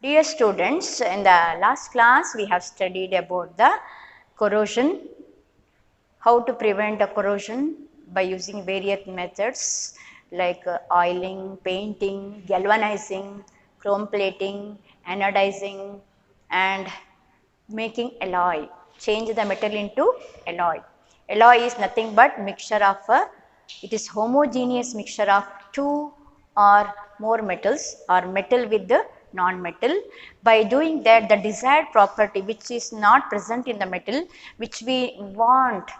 Dear students, in the last class we have studied about the corrosion, how to prevent the corrosion by using various methods like oiling, painting, galvanizing, chrome plating, anodizing and making alloy, change the metal into alloy. Alloy is nothing but mixture of it is homogeneous mixture of two or more metals or metal with the non-metal. By doing that, the desired property which is not present in the metal, which we want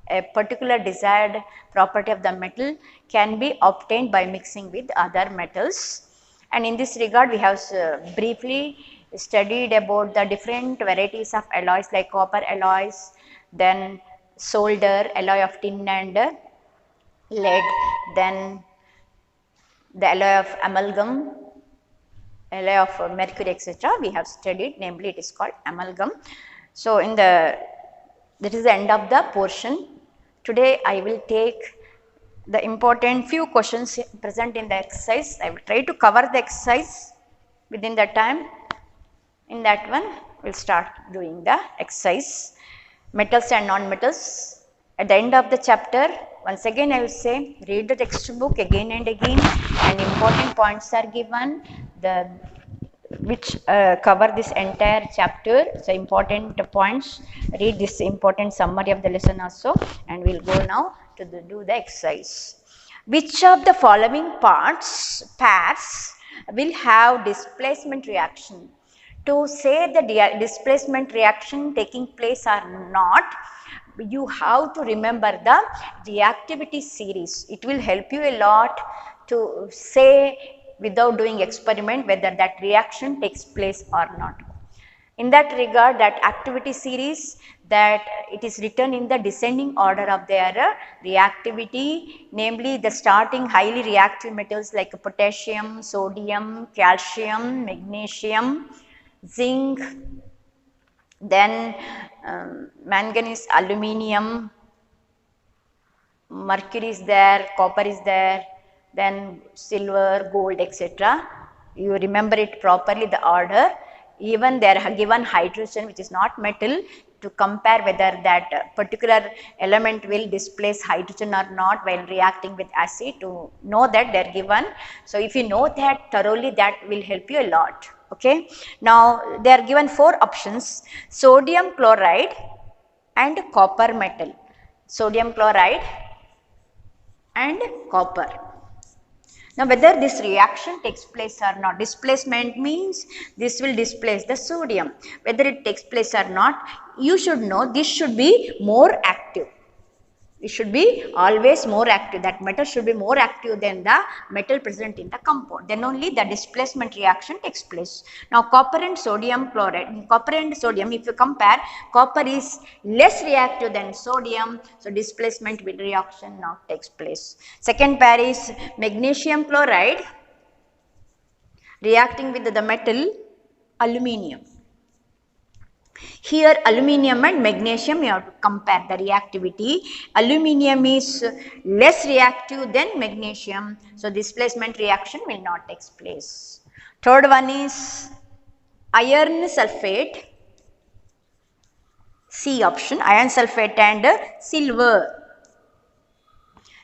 a particular desired property of the metal, can be obtained by mixing with other metals. And in this regard, we have briefly studied about the different varieties of alloys like copper alloys, then solder, alloy of tin and lead, then the alloy of amalgam, alloy of mercury, etc. We have studied, namely it is called amalgam. So, that is the end of the portion. Today I will take the important few questions present in the exercise. I will try to cover the exercise within the time. In that one, we will start doing the exercise. Metals and non-metals. At the end of the chapter, once again I will say, read the textbook again and again, and important points are given, which cover this entire chapter. So, important points, read this important summary of the lesson also, and we will go now to do the exercise. Which of the following pairs will have displacement reaction? To say the displacement reaction taking place or not, you have to remember the reactivity series. It will help you a lot to say without doing experiment whether that reaction takes place or not. In that regard, that activity series, that it is written in the descending order of their reactivity, namely the starting highly reactive metals like potassium, sodium, calcium, magnesium, zinc, then manganese, aluminium, mercury is there, copper is there, then silver, gold, etc. You remember it properly, the order. Even they are given hydrogen, which is not metal, to compare whether that particular element will displace hydrogen or not while reacting with acid, to know that they are given. So, if you know that thoroughly, that will help you a lot. Okay. Now, they are given 4 options: sodium chloride and copper metal. Sodium chloride and copper. Now, whether this reaction takes place or not, displacement means this will displace the sodium. Whether it takes place or not, you should know this should be more active. It should be always more active. That metal should be more active than the metal present in the compound. Then only the displacement reaction takes place. Now, copper and sodium chloride. Copper and sodium, if you compare, copper is less reactive than sodium. So, displacement with reaction now takes place. Second pair is magnesium chloride reacting with the metal aluminium. Here aluminium and magnesium, you have to compare the reactivity. Aluminium is less reactive than magnesium, so displacement reaction will not take place. Third one is iron sulfate, C option, iron sulfate and silver.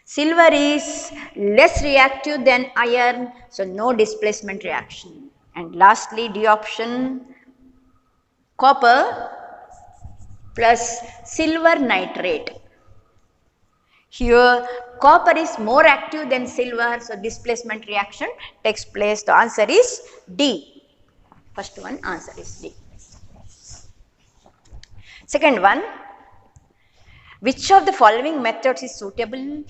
Silver is less reactive than iron, so no displacement reaction. And lastly, D option, copper plus silver nitrate. Here copper is more active than silver, so displacement reaction takes place. The answer is D. First one answer is D. Second one, which of the following methods is suitable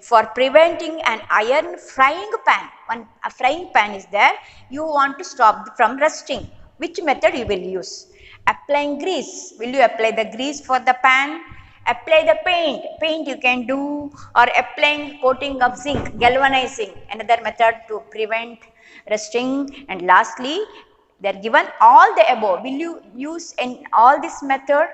for preventing an iron frying pan? When a frying pan is there, you want to stop from rusting. Which method you will use? Applying grease. Will you apply the grease for the pan? Apply the paint. Paint you can do, or applying coating of zinc, galvanizing, another method to prevent rusting. And lastly, they are given all the above. Will you use in all this method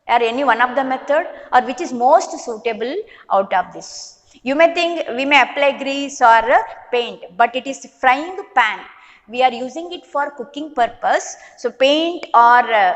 or any one of the method, or which is most suitable out of this? You may think we may apply grease or paint, but it is frying pan. we are using it for cooking purpose. So paint or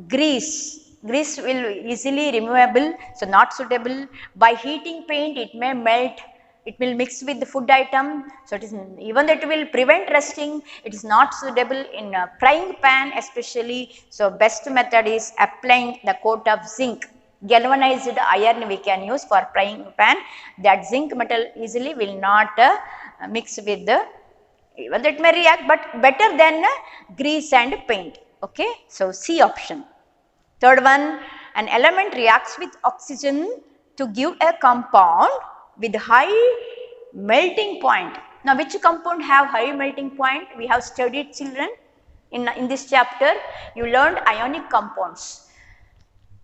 grease will easily removable, so not suitable. By heating paint, it may melt, it will mix with the food item, so it is, even though it will prevent rusting, it is not suitable in a frying pan especially. So best method is applying the coat of zinc. Galvanized iron we can use for frying pan. That zinc metal easily will not mix with the, even though it may react, but better than grease and paint. Okay, so C option. Third one, an element reacts with oxygen to give a compound with high melting point. Now, which compound have high melting point? We have studied, children, in this chapter. You learned ionic compounds.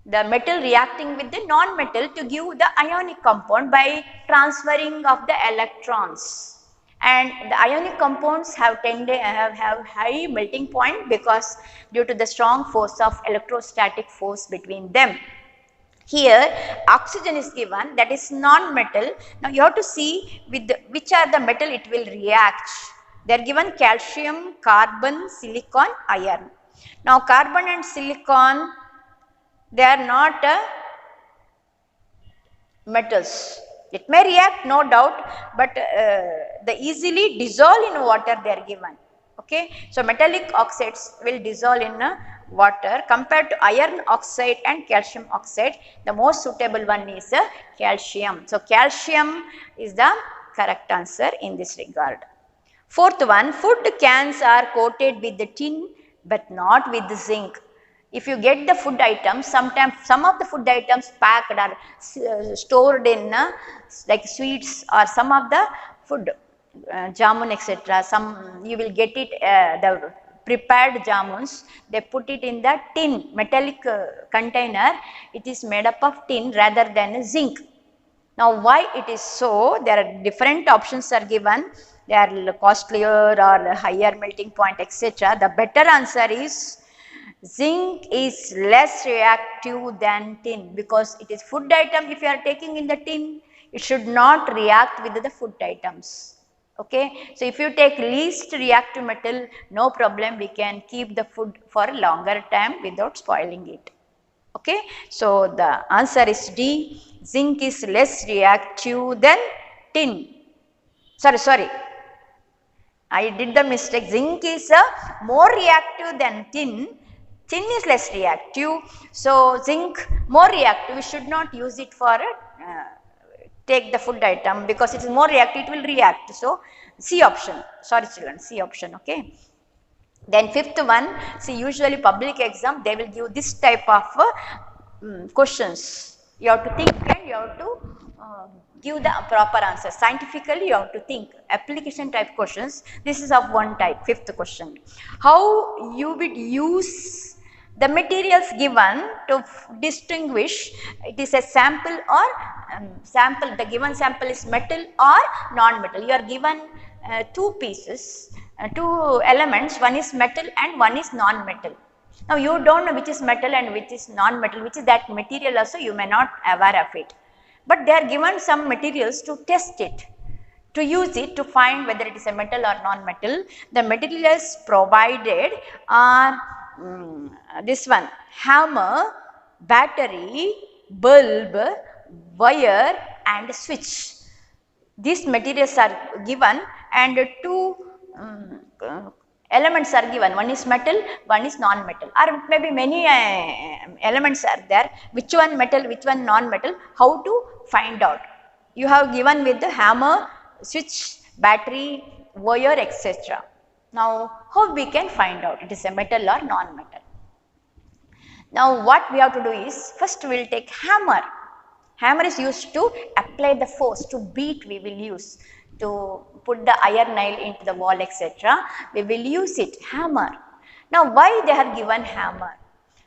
The metal reacting with the non-metal to give the ionic compound by transferring of the electrons. And the ionic compounds have high melting point because due to the strong force of electrostatic force between them. Here oxygen is given, that is non-metal. Now you have to see with which are the metal it will react. They are given calcium, carbon, silicon, iron. Now carbon and silicon, they are not metals. It may react, no doubt, but they easily dissolve in water they are given. Okay, so metallic oxides will dissolve in water. Compared to iron oxide and calcium oxide, the most suitable one is calcium. So calcium is the correct answer in this regard. Fourth one, food cans are coated with the tin but not with the zinc. If you get the food items, sometimes some of the food items packed or stored in like sweets or some of the food, jamun etc. Some you will get it, the prepared jamuns, they put it in the tin, metallic container. It is made up of tin rather than zinc. Now why it is so? There are different options are given. They are costlier or higher melting point etc. The better answer is zinc is less reactive than tin, because it is food item. If you are taking in the tin, it should not react with the food items. Okay, so if you take least reactive metal, no problem, we can keep the food for a longer time without spoiling it. Okay, so the answer is D, zinc is less reactive than tin. Sorry, I did the mistake. Zinc is more reactive than tin. Tin is less reactive, so zinc more reactive. We should not use it for take the food item because it is more reactive, it will react. So C option, sorry children, C option. Okay. Then fifth one, see usually public exam they will give this type of questions. You have to think and you have to give the proper answer. Scientifically you have to think. Application type questions, this is of one type. Fifth question, how you would use the materials given to distinguish it is a sample or sample, the given sample is metal or non-metal. You are given two pieces, two elements, one is metal and one is non-metal. Now you do not know which is metal and which is non-metal, which is that material also you may not aware of it. But they are given some materials to test it, to use it to find whether it is a metal or non-metal. The materials provided are this one, hammer, battery, bulb, wire and switch. These materials are given and two elements are given, one is metal, one is non-metal, or maybe many elements are there, which one metal, which one non-metal, how to find out. You have given with the hammer, switch, battery, wire etc. Now how we can find out it is a metal or non-metal? Now what we have to do is, first we will take hammer. Hammer is used to apply the force, to beat we will use, to put the iron nail into the wall etc. We will use it, hammer. Now why they have given hammer?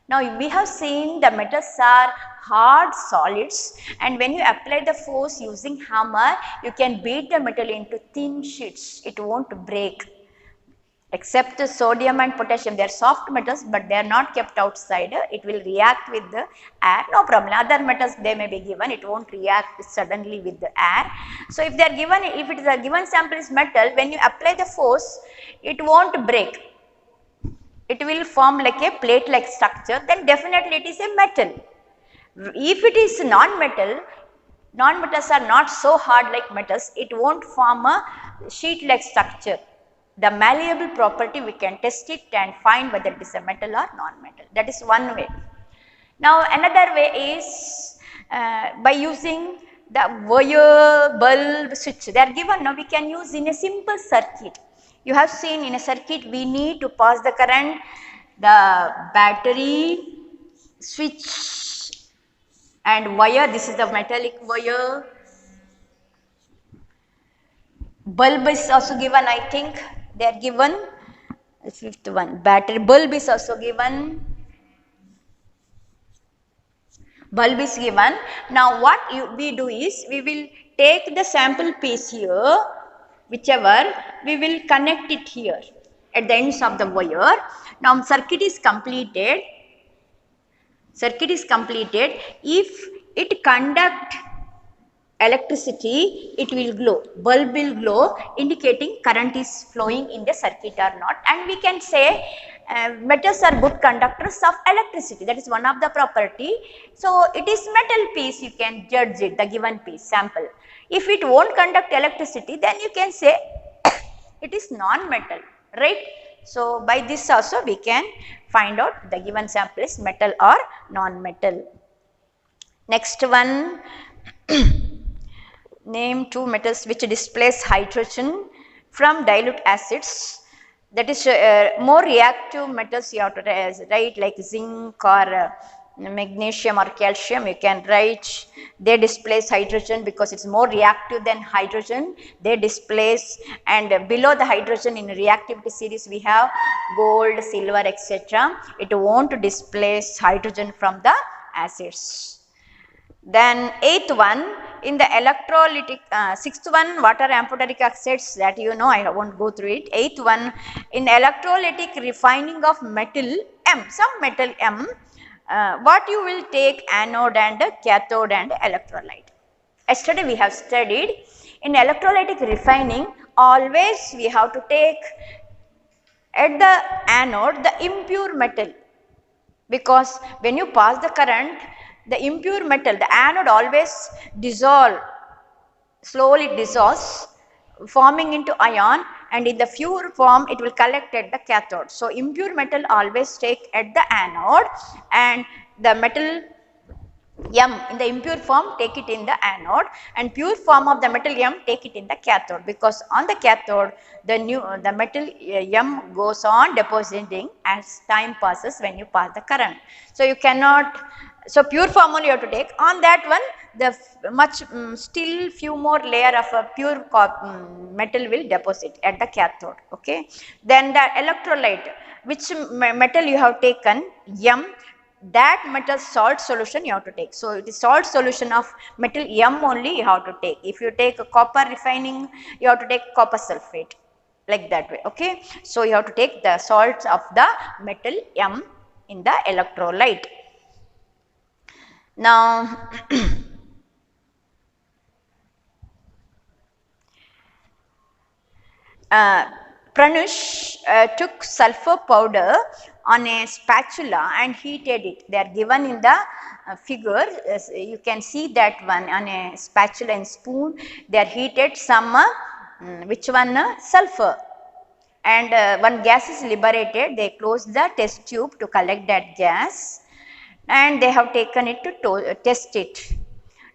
Now we have seen the metals are hard solids, and when you apply the force using hammer, you can beat the metal into thin sheets, it won't break. Except the sodium and potassium, they are soft metals, but they are not kept outside. It will react with the air, no problem. Other metals they may be given, it won't react suddenly with the air. So if they are given, if it is a given sample is metal, when you apply the force, it won't break. It will form like a plate like structure, then definitely it is a metal. If it is non-metal, non-metals are not so hard like metals, it won't form a sheet like structure. The malleable property, we can test it and find whether it is a metal or non-metal. That is one way. Now another way is by using the wire, bulb, switch. They are given, now we can use in a simple circuit. You have seen in a circuit we need to pass the current, the battery, switch and wire. This is the metallic wire. Bulb is also given, I think they are given. The fifth one, battery, bulb is also given. Bulb is given. Now what we do is, we will take the sample piece here, whichever, we will connect it here at the ends of the wire. Now circuit is completed. Circuit is completed. If it conduct electricity, it will glow. Bulb will glow, indicating current is flowing in the circuit or not. And we can say metals are good conductors of electricity. That is one of the property. So it is metal piece, you can judge it, the given piece sample. If it won't conduct electricity, then you can say it is non-metal, right? So by this also we can find out the given sample is metal or non-metal. Next one. Name two metals which displace hydrogen from dilute acids. That is more reactive metals you have to write, like zinc or magnesium or calcium. You can write they displace hydrogen because it is more reactive than hydrogen. They displace, and below the hydrogen in reactivity series we have gold, silver, etc. It won't displace hydrogen from the acids. Then eighth one, in the electrolytic, sixth one, water amphoteric oxides, that you know, I won't go through it. Eighth one, in electrolytic refining of metal M, some metal M, what you will take anode and cathode and electrolyte. Yesterday we have studied, in electrolytic refining, always we have to take at the anode the impure metal, because when you pass the current, the impure metal, the anode always dissolve, slowly dissolves, forming into ion, and in the pure form it will collect at the cathode. So impure metal always take at the anode, and the metal M in the impure form take it in the anode, and pure form of the metal M take it in the cathode, because on the cathode the metal M goes on depositing as time passes when you pass the current. So you cannot, so pure form only you have to take. On that one, the much still few more layer of a pure metal will deposit at the cathode. Okay. Then the electrolyte, which metal you have taken, M, that metal salt solution you have to take. So it is salt solution of metal M only you have to take. If you take a copper refining, you have to take copper sulfate, like that way. Okay. So you have to take the salts of the metal M in the electrolyte. Now Pranush took sulfur powder on a spatula and heated it. They are given in the figure. You can see that one on a spatula and spoon. They are heated some which one? Sulfur. And one gas is liberated. They close the test tube to collect that gas, and they have taken it to test it.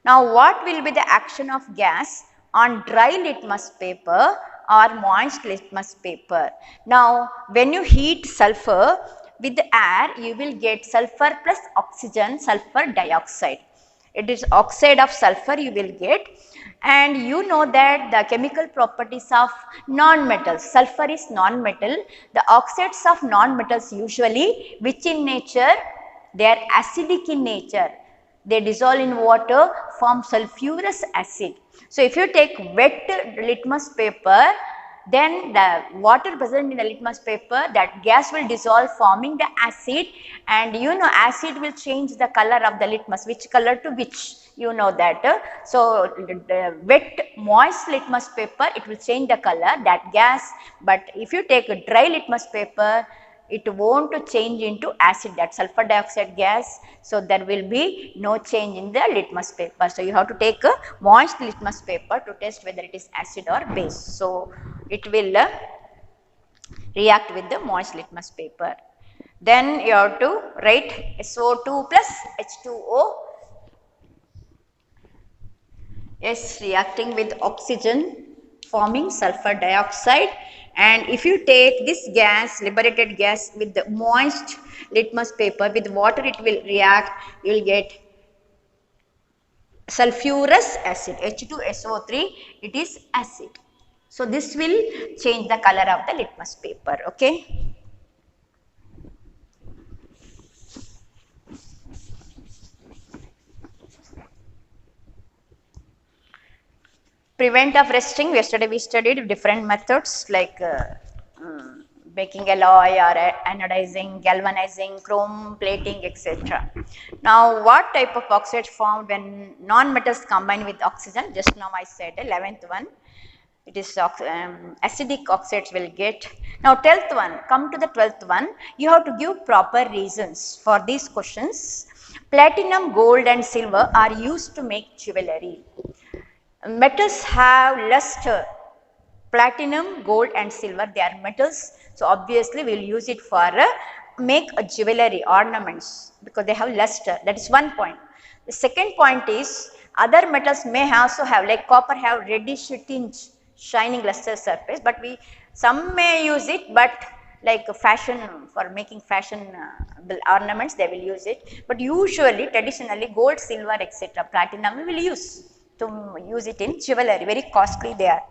Now what will be the action of gas on dry litmus paper or moist litmus paper? Now when you heat sulfur with air, you will get sulfur plus oxygen, sulfur dioxide. It is oxide of sulfur you will get, and you know that the chemical properties of non-metals, sulfur is non-metal. The oxides of non-metals usually, which in nature, they are acidic in nature. They dissolve in water, form sulfurous acid. So if you take wet litmus paper, then the water present in the litmus paper, that gas will dissolve forming the acid, and you know acid will change the color of the litmus, which color to which, you know that. So, the wet moist litmus paper, it will change the color, that gas, but if you take a dry litmus paper, it won't change into acid, that sulfur dioxide gas. So, there will be no change in the litmus paper. So, you have to take a moist litmus paper to test whether it is acid or base. So, it will react with the moist litmus paper. Then you have to write SO2 plus H2O. Yes, reacting with oxygen forming sulfur dioxide, and if you take this gas, liberated gas, with the moist litmus paper with water, it will react, you will get sulfurous acid, H2SO3, it is acid. So, this will change the color of the litmus paper. Okay. Prevent of rusting, yesterday we studied different methods like baking alloy or anodizing, galvanizing, chrome plating, etc. Now, what type of oxides formed when non-metals combine with oxygen? Just now I said 11th one, it is acidic oxides will get. Now, 12th one, come to the 12th one, you have to give proper reasons for these questions. Platinum, gold and silver are used to make jewelry. Metals have luster. Platinum, gold and silver, they are metals. So, obviously, we will use it for make a jewelry ornaments because they have luster. That is one point. The second point is other metals may also have, like copper have reddish tinge, shining luster surface, but some may use it, but like fashion, for making fashion ornaments they will use it, but usually traditionally gold, silver, etc., platinum we will use to use it in jewelry, very costly they are.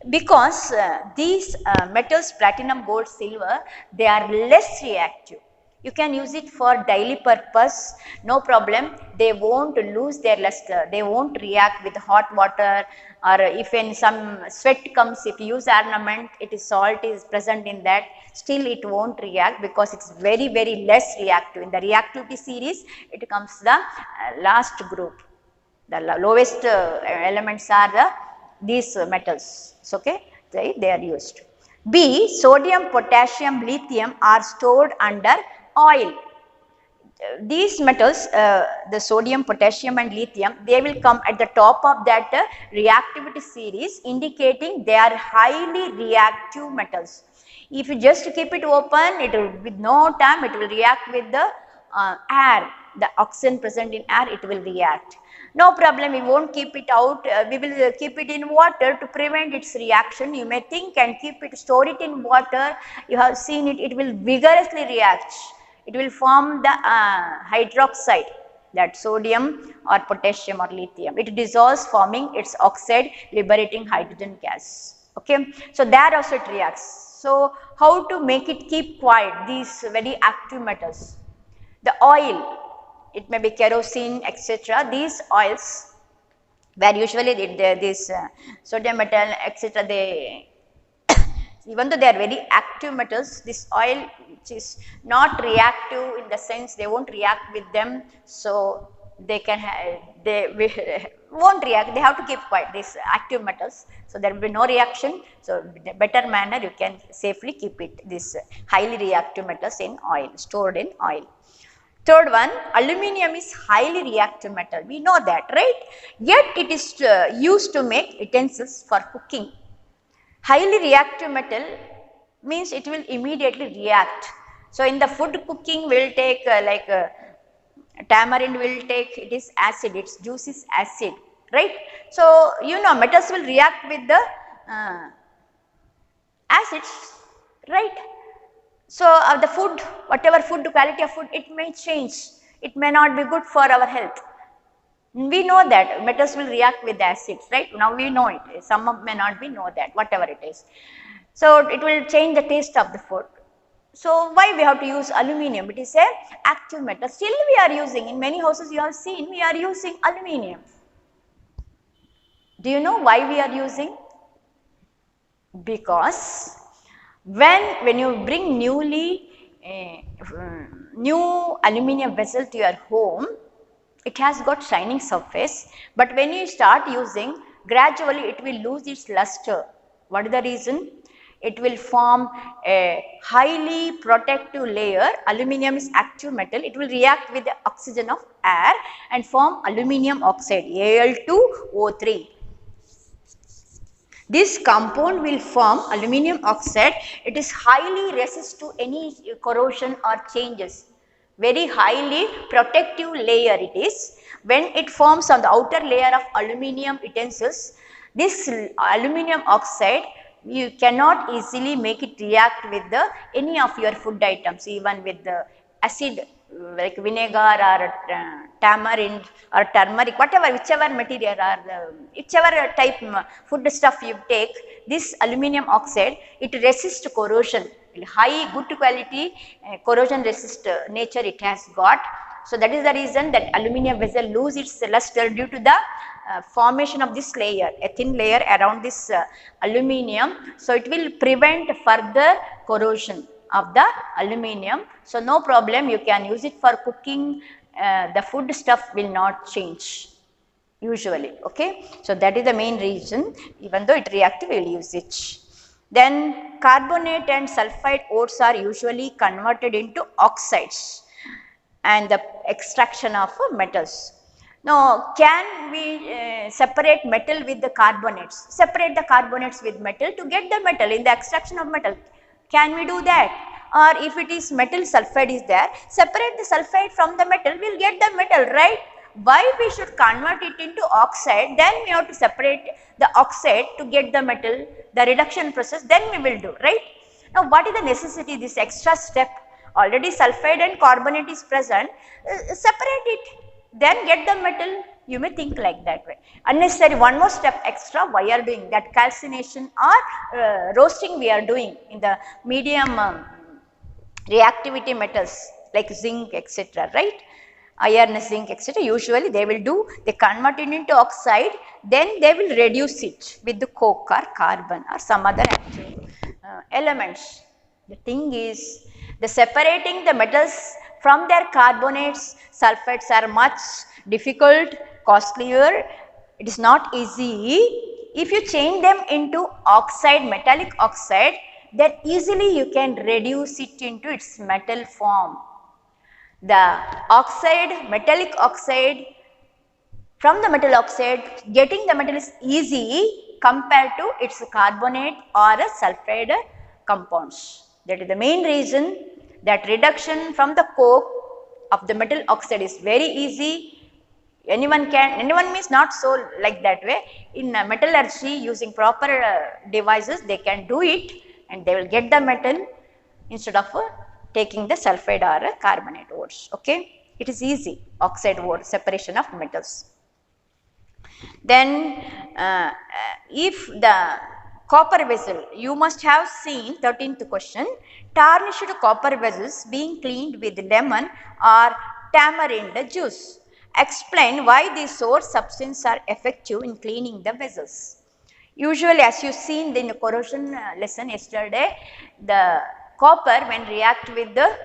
Because these metals, platinum, gold, silver, they are less reactive. You can use it for daily purpose, no problem, they won't lose their luster, they won't react with hot water, or if in some sweat comes, if you use ornament, it is salt is present in that, still it won't react because it is very, very less reactive. In the reactivity series, it comes the last group. The lowest elements are these metals, okay, they are used. B, sodium, potassium, lithium are stored under oil. These metals, the sodium, potassium and lithium, they will come at the top of that reactivity series, indicating they are highly reactive metals. If you just keep it open, it will, with no time, it will react with the air, the oxygen present in air, it will react. No problem, we won't keep it out, we will keep it in water to prevent its reaction. You may think and keep it, store it in water, you have seen it, it will vigorously react. It will form the hydroxide, that sodium or potassium or lithium. It dissolves, forming its oxide, liberating hydrogen gas. Okay. So, there also it reacts. So, how to make it keep quiet, these very active metals? The oil, it may be kerosene, etc. These oils, where usually this sodium metal, etc., they even though they are very active metals, this oil which is not reactive in the sense they won't react with them, so they can won't react, they have to keep quiet, these active metals. So, there will be no reaction. So, in a better manner you can safely keep it, this highly reactive metals in oil, stored in oil. Third one, aluminum is highly reactive metal, we know that, right? Yet it is used to make utensils for cooking. Highly reactive metal means it will immediately react. So, in the food cooking we will take tamarind will take, it is acid, its juice is acid, right. So, you know metals will react with the acids, right. So, the food, whatever food, quality of food, it may change, it may not be good for our health. We know that metals will react with acids, right. Now, we know it, some may not be know that, whatever it is. So, it will change the taste of the food. So, why we have to use aluminum? It is a active metal, still we are using, in many houses you have seen, we are using aluminum. Do you know why we are using? Because when you bring new aluminum vessel to your home, it has got shining surface, but when you start using, gradually it will lose its luster. What is the reason? It will form a highly protective layer. Aluminum is active metal. It will react with the oxygen of air and form aluminum oxide, Al2O3. This compound will form aluminum oxide. It is highly resistant to any corrosion or changes. Very highly protective layer it is. When it forms on the outer layer of aluminum utensils, this aluminum oxide, you cannot easily make it react with any of your food items, even with the acid like vinegar or tamarind or turmeric, whatever, whichever material or whichever type food stuff you take, this aluminum oxide, it resists corrosion, high good quality corrosion resist nature it has got. So that is the reason that aluminum vessel lose its luster due to the formation of this layer, a thin layer around this aluminum. So it will prevent further corrosion of the aluminum. So no problem, you can use it for cooking, the food stuff will not change usually, okay. So that is the main reason, even though it reactive, we will use it. Then carbonate and sulfide ores are usually converted into oxides and the extraction of metals. Now, can we separate metal with the carbonates? Separate the carbonates with metal to get the metal in the extraction of metal. Can we do that? Or if it is metal sulfide is there, separate the sulfide from the metal, we will get the metal, right? Why we should convert it into oxide, then we have to separate the oxide to get the metal, the reduction process, then we will do, right? Now, what is the necessity, this extra step? Already sulfide and carbonate is present, separate it, then get the metal. You may think like that way. Unnecessary, one more step extra, why are doing that? Calcination or roasting we are doing in the medium reactivity metals like zinc, etc., right? Iron, zinc, etc. Usually they will do, they convert it into oxide, then they will reduce it with the coke or carbon or some other active elements. The thing is, the separating the metals from their carbonates, sulfides are much difficult, costlier, it is not easy. If you change them into oxide, metallic oxide, then easily you can reduce it into its metal form. The oxide, metallic oxide, from the metal oxide, getting the metal is easy compared to its carbonate or a sulfide compounds. That is the main reason that reduction from the coke of the metal oxide is very easy. Anyone means not so like that way. In metallurgy, using proper devices, they can do it and they will get the metal instead of taking the sulfide or carbonate ores, okay. It is easy, oxide ore, separation of metals. Then if the copper vessel, you must have seen 13th question, tarnished copper vessels being cleaned with lemon or tamarind juice. Explain why these source substances are effective in cleaning the vessels. Usually, as you seen in the corrosion lesson yesterday, the copper when react with the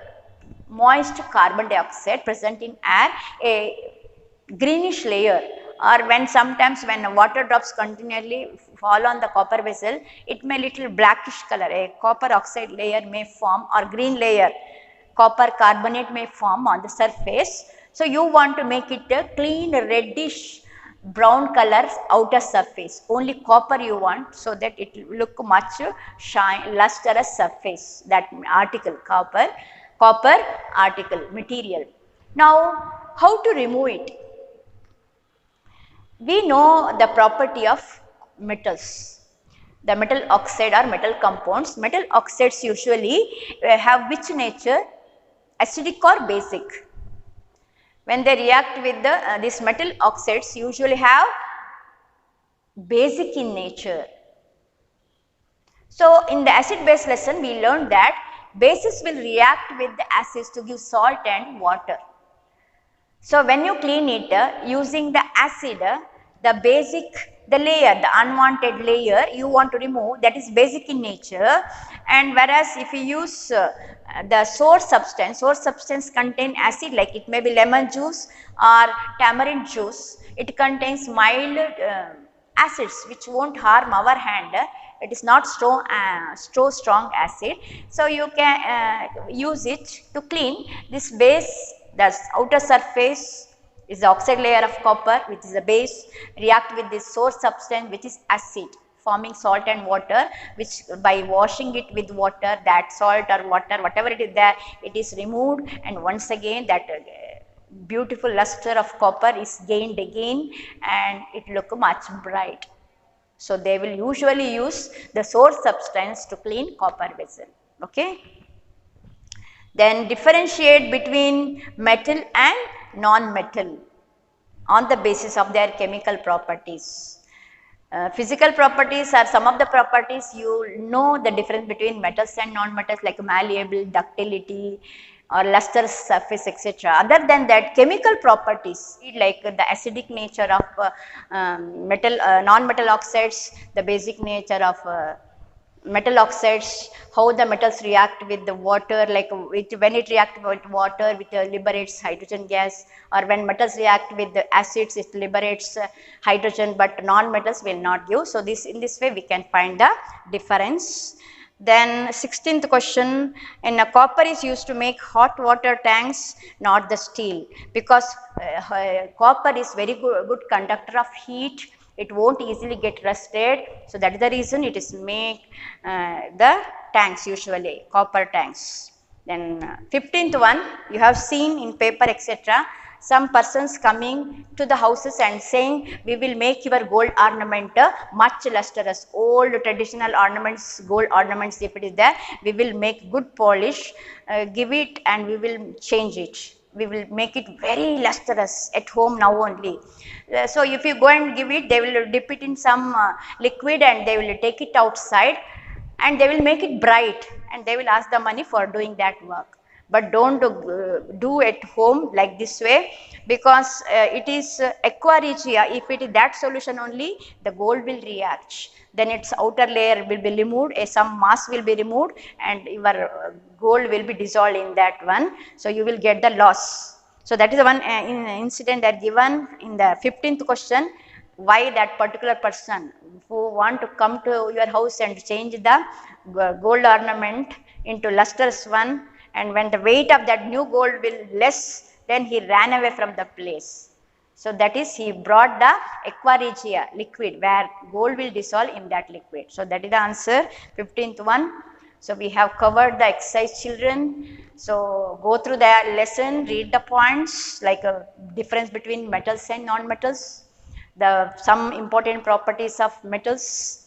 moist carbon dioxide present in air, a greenish layer, or when sometimes when water drops continually fall on the copper vessel, it may little blackish color, a copper oxide layer may form or green layer, copper carbonate may form on the surface. So, you want to make it a clean reddish brown color outer surface, only copper you want, so that it will look much shine lustrous surface, that article copper article material. Now, how to remove it? We know the property of metals, the metal oxide or metal compounds. Metal oxides usually have which nature? Acidic or basic? When they react with the these metal oxides usually have basic in nature. So, in the acid base lesson we learned that bases will react with the acids to give salt and water. So, when you clean it using the acid, the basic the layer, the unwanted layer you want to remove, that is basic in nature. And whereas if you use the source substance contain acid, like it may be lemon juice or tamarind juice, it contains mild acids which won't harm our hand. It is not strong acid, so you can use it to clean this base. The outer surface is the oxide layer of copper, which is the base, react with this source substance which is acid, forming salt and water, which by washing it with water, that salt or water, whatever it is there, it is removed, and once again that beautiful luster of copper is gained again, and it look much bright. So they will usually use the source substance to clean copper vessel. Okay. Then differentiate between metal and non-metal on the basis of their chemical properties. Physical properties are some of the properties you know the difference between metals and non-metals, like malleable, ductility or lustrous surface, etc. Other than that, chemical properties like the acidic nature of non-metal oxides, the basic nature of metal oxides, how the metals react with the water, like when it reacts with water, it liberates hydrogen gas, or when metals react with the acids, it liberates hydrogen, but non-metals will not give. So in this way we can find the difference. Then 16th question, in a copper is used to make hot water tanks, not the steel, because copper is very good conductor of heat. It won't easily get rusted, so that is the reason it is make the tanks, usually copper tanks. Then 15th one, you have seen in paper, etc. Some persons coming to the houses and saying, we will make your gold ornament much lustrous. Old traditional ornaments, gold ornaments, if it is there, we will make good polish, give it, and we will change it. We will make it very lustrous at home now only. So if you go and give it, they will dip it in some liquid and they will take it outside and they will make it bright, and they will ask the money for doing that work. But don't do at home like this way, because it is aqua regia. If it is that solution only, the gold will react, then its outer layer will be removed, some mass will be removed, and your gold will be dissolved in that one, so you will get the loss. So that is the one incident that given in the 15th question, why that particular person who want to come to your house and change the gold ornament into lustrous one, and when the weight of that new gold will less, then he ran away from the place. So that is, he brought the aqua regia liquid, where gold will dissolve in that liquid. So that is the answer, 15th one. So we have covered the exercise, children. So go through the lesson, read the points, like a difference between metals and non-metals, some important properties of metals,